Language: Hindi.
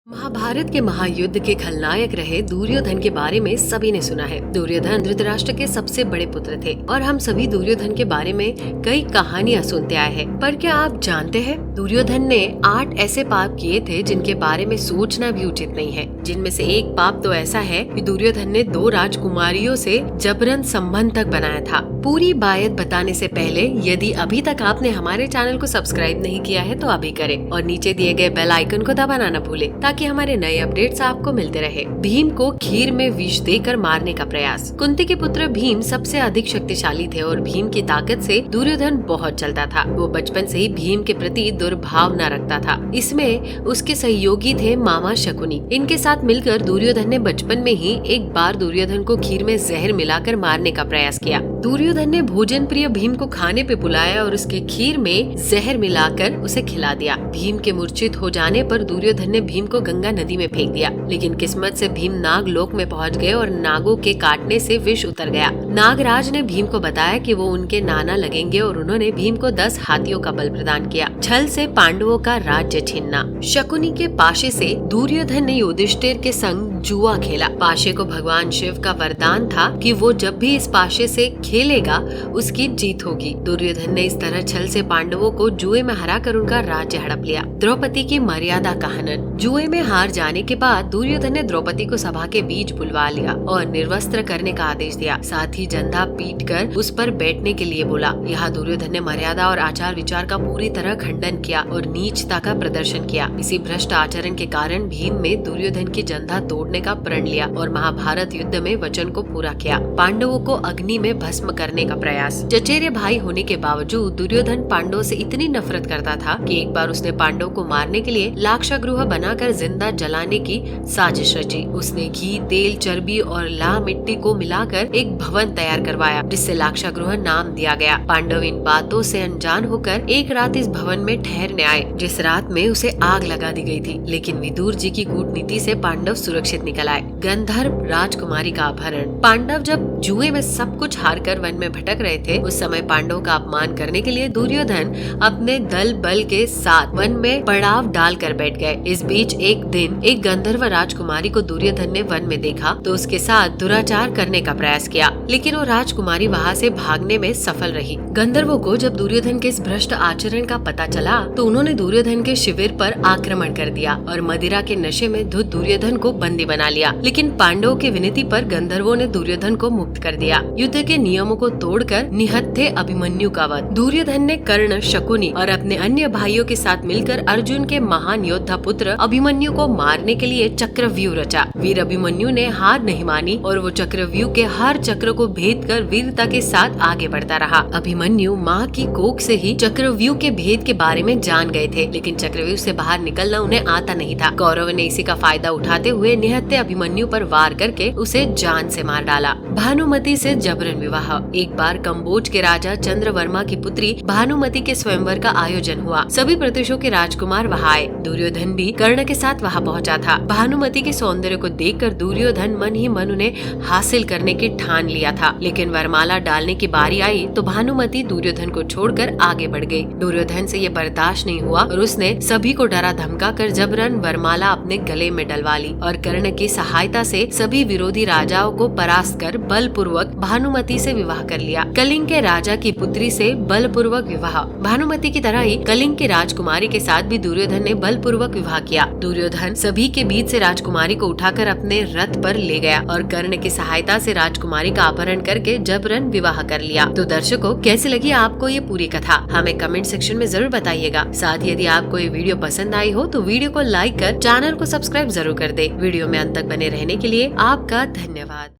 महाभारत के महायुद्ध के खलनायक रहे दुर्योधन के बारे में सभी ने सुना है। दुर्योधन धृतराष्ट्र के सबसे बड़े पुत्र थे और हम सभी दुर्योधन के बारे में कई कहानियां सुनते आए हैं। पर क्या आप जानते हैं दुर्योधन ने 8 ऐसे पाप किए थे जिनके बारे में सोचना भी उचित नहीं है। जिनमें से एक पाप तो ऐसा है कि दुर्योधन ने 2 राजकुमारियों से जबरन संबंध तक बनाया था। पूरी बात बताने से पहले यदि अभी तक आपने हमारे चैनल को सब्सक्राइब नहीं किया है तो अभी करें और नीचे दिए गए बेल आइकन को दबाना न भूले ताकि हमारे नए अपडेट्स आपको मिलते रहे। भीम को खीर में विष देकर मारने का प्रयास। कुंती के पुत्र भीम सबसे अधिक शक्तिशाली थे और भीम की ताकत से दुर्योधन बहुत चलता था। वो बचपन से ही भीम के प्रति दुर्भावना रखता था। इसमें उसके सहयोगी थे मामा शकुनी। इनके साथ मिलकर दुर्योधन ने बचपन में ही एक बार दुर्योधन को खीर में जहर मिलाकर मारने का प्रयास किया। दुर्योधन ने भोजन प्रिय भीम को खाने पे बुलाया और उसके खीर में जहर मिलाकर उसे खिला दिया। भीम के मूर्छित हो जाने पर दुर्योधन ने भीम को गंगा नदी में फेंक दिया, लेकिन किस्मत से भीम नाग लोक में पहुंच गए और नागों के काटने से विष उतर गया। नागराज ने भीम को बताया कि वो उनके नाना लगेंगे और उन्होंने भीम को 10 हाथियों का बल प्रदान किया। छल से पांडवों का राज्य छीनना। शकुनी के पाशे से दुर्योधन ने युधिष्ठिर के संग जुआ खेला। पाशे को भगवान शिव का वरदान था कि वो जब भी इस पाशे से खेलेगा उसकी जीत होगी। दुर्योधन ने इस तरह छल से पांडवों को जुए में हराकर उनका राज्य हड़प लिया। द्रौपदी की मर्यादा का हनन। जुए में हार जाने के बाद दुर्योधन ने द्रौपदी को सभा के बीच बुलवा लिया और निर्वस्त्र करने का आदेश दिया। साथ ही जंधा पीटकर उस पर बैठने के लिए बोला। यहाँ दुर्योधन ने मर्यादा और आचार विचार का पूरी तरह खंडन किया और नीचता का प्रदर्शन किया। इसी भ्रष्ट आचरण के कारण भीम में दुर्योधन की जंधा तोड़ने का प्रण लिया और महाभारत युद्ध में वचन को पूरा किया। पांडवों को अग्नि में भस्म करने का प्रयास। चचेरे भाई होने के बावजूद दुर्योधन पांडवों से इतनी नफरत करता था कि एक बार उसने पांडवों को मारने के लिए लाक्षागृह बनाकर जिंदा जलाने की साजिश रची। उसने घी, तेल, चर्बी और लाह मिट्टी को मिलाकर एक भवन तैयार करवाया जिससे लाक्षागृह नाम दिया गया। पांडव इन बातों से अनजान होकर एक रात इस भवन में ठहरने आए, जिस रात में उसे आग लगा दी गई थी, लेकिन विदुर जी की कूटनीति से पांडव सुरक्षित निकल आए। गंधर्व राजकुमारी का अपहरण। पांडव जब जुए में सब कुछ हारकर वन में भटक रहे थे उस समय पांडवों का अपमान करने के लिए दुर्योधन अपने दल बल के साथ वन में पड़ाव डालकर बैठ गए। इस बीच एक दिन एक गंधर्व राजकुमारी को दुर्योधन ने वन में देखा तो उसके साथ दुराचार करने का प्रयास किया, लेकिन वो राजकुमारी वहाँ से भागने में सफल रही। गंधर्वों को जब दुर्योधन के इस भ्रष्ट आचरण का पता चला तो उन्होंने दुर्योधन के शिविर पर आक्रमण कर दिया और मदिरा के नशे में धुत दुर्योधन को बंदी बना लिया। लेकिन पांडवों की विनती पर गंधर्वों ने दुर्योधन को मुक्त कर दिया। युद्ध के नियमों को तोड़कर निहत्थे अभिमन्यु का वध। दुर्योधन ने कर्ण, शकुनी और अपने अन्य भाइयों के साथ मिलकर अर्जुन के महान योद्धा पुत्र अभिमन्यु को मारने के लिए चक्रव्यूह रचा। वीर अभिमन्यु ने हार नहीं मानी और वो चक्रव्यूह के हर चक्र को भेद कर वीरता के साथ आगे बढ़ता रहा। अभिमन्यु माँ की कोख से ही चक्रव्यूह के भेद के बारे में जान गए थे, लेकिन चक्रव्यूह से बाहर निकलना उन्हें आता नहीं था। कौरव ने इसी का फायदा उठाते हुए निहत्थे अभिमन्यु पर वार करके उसे जान से मार डाला। भानुमति से जबरन विवाह। एक बार कंबोज के राजा चंद्रवर्मा की पुत्री भानुमति के स्वयंवर का आयोजन हुआ। सभी प्रदेशों के राजकुमार वहाँ आए। दुर्योधन भी कर्ण के साथ वहाँ पहुँचा था। भानुमति के सौंदर्य को देखकर दुर्योधन मन ही मन उन्हें हासिल करने की ठान लिया था, लेकिन वरमाला डालने की बारी आई तो भानुमति दुर्योधन को छोड़कर आगे बढ़ गई। दुर्योधन से ये बर्दाश्त नहीं हुआ और उसने सभी को डरा धमका कर जबरन वरमाला अपने गले में डलवा ली और कर्ण की सहायता से सभी विरोधी राजाओं को परास्त कर बलपूर्वक भानुमति से विवाह कर लिया। कलिंग के राजा की पुत्री से बलपूर्वक विवाह। भानुमति की तरह ही कलिंग के राजकुमारी के साथ भी दुर्योधन ने बलपूर्वक विवाह किया। दुर्योधन सभी के बीच से राजकुमारी को उठाकर अपने रथ पर ले गया और कर्ण की सहायता से राजकुमारी का अपहरण करके जबरन विवाह कर लिया। तो दर्शकों, कैसी लगी आपको ये पूरी कथा हमें कमेंट सेक्शन में जरूर बताइएगा। साथ ही यदि आपको ये वीडियो पसंद आई हो तो वीडियो को लाइक कर चैनल को सब्सक्राइब जरूर कर दे। वीडियो में अंत तक बने रहने के लिए आपका धन्यवाद।